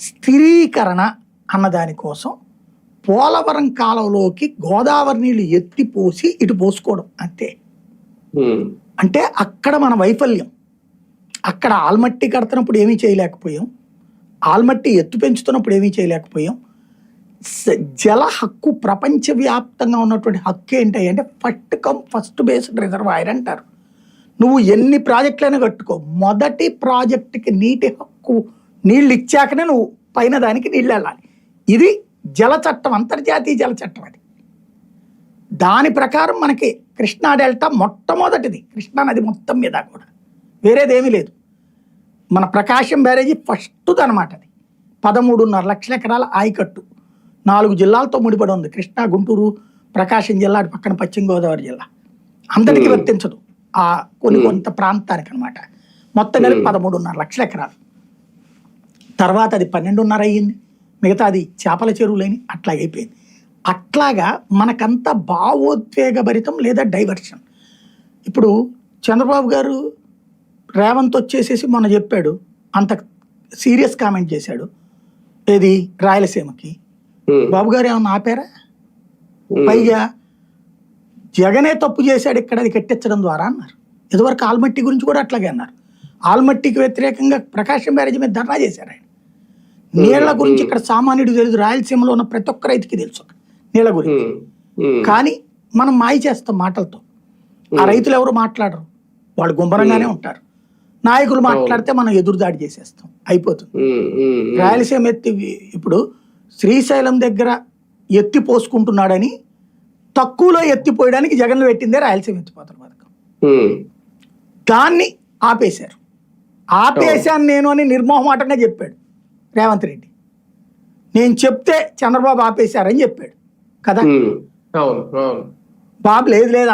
స్థిరీకరణ అన్నదానికోసం పోలవరం కాలంలోకి గోదావరి నీళ్లు ఎత్తిపోసి ఇటు పోసుకోవడం అంతే. అంటే అక్కడ మన వైఫల్యం. అక్కడ ఆల్మట్టి కడుతున్నప్పుడు ఏమీ చేయలేకపోయాం, ఆల్మట్టి ఎత్తు పెంచుతున్నప్పుడు ఏమీ చేయలేకపోయాం. జల హక్కు ప్రపంచవ్యాప్తంగా ఉన్నటువంటి హక్కు ఏంటి అంటే ఫస్ట్ బేస్డ్ రిజర్వాయర్ అంటారు. నువ్వు ఎన్ని ప్రాజెక్టులైనా కట్టుకో, మొదటి ప్రాజెక్టుకి నీటి హక్కు నీళ్ళు ఇచ్చాకనే నువ్వు పైన దానికి నీళ్ళు వెళ్ళాలి. ఇది జల చట్టం, అంతర్జాతీయ జల చట్టం. అది దాని ప్రకారం మనకి కృష్ణా డెల్టా మొట్టమొదటిది, కృష్ణా నది మొత్తం మీద కూడా వేరేదేమీ లేదు. మన ప్రకాశం బ్యారేజీ ఫస్ట్ది అనమాట. అది 13.5 లక్షల ఎకరాల ఆయకట్టు, 4 జిల్లాలతో ముడిపడి ఉంది. కృష్ణా, గుంటూరు, ప్రకాశం జిల్లా, అటు పక్కన పశ్చిమ గోదావరి జిల్లా. అంతటికి వర్తించదు, ఆ కొంత ప్రాంతానికి అనమాట. మొత్తం కలిపి 13.5 లక్షల ఎకరాలు. తర్వాత అది 12.5 అయ్యింది, మిగతాది చేపల చెరువులేని అట్లాగైపోయింది. అట్లాగా మనకంతా భావోద్వేగభరితం లేదా డైవర్షన్. ఇప్పుడు చంద్రబాబు గారు రేవంత్ వచ్చేసేసి మొన్న చెప్పాడు, అంత సీరియస్ కామెంట్ చేశాడు ఏది రాయలసీమకి. బాబు గారు ఏమన్నా ఆపారా? పైగా జగనే తప్పు చేశాడు ఇక్కడ, అది కట్టించడం ద్వారా అన్నారు. ఇదివరకు ఆల్మట్టి గురించి కూడా అట్లాగే అన్నారు. ఆల్మట్టికి వ్యతిరేకంగా ప్రకాశం బ్యారేజీ మీద ధర్నా చేశారు ఆయన. నీళ్ల గురించి ఇక్కడ సామాన్యుడికి తెలుసు, రాయలసీమలో ఉన్న ప్రతి ఒక్క రైతుకి తెలుసు నీళ్ల గురించి. కానీ మనం మాయ చేస్తాం మాటలతో. ఆ రైతులు ఎవరు మాట్లాడరు, వాళ్ళు గుంభరంగానే ఉంటారు. నాయకులు మాట్లాడితే మనం ఎదురుదాడి చేసేస్తాం, అయిపోతుంది. రాయలసీమ ఇప్పుడు శ్రీశైలం దగ్గర ఎత్తి పోసుకుంటున్నాడని తక్కువలో ఎత్తిపోయడానికి జగన్ పెట్టిందే రాయలసీమ ఎత్తిపోతల పథకం. దాన్ని ఆపేశారు. ఆపేశాను నేను అని నిర్మోహమాటంగా చెప్పాడు రేవంత్ రెడ్డి. నేను చెప్తే చంద్రబాబు ఆపేశారని చెప్పాడు కదా. బాబు లేదు లేదు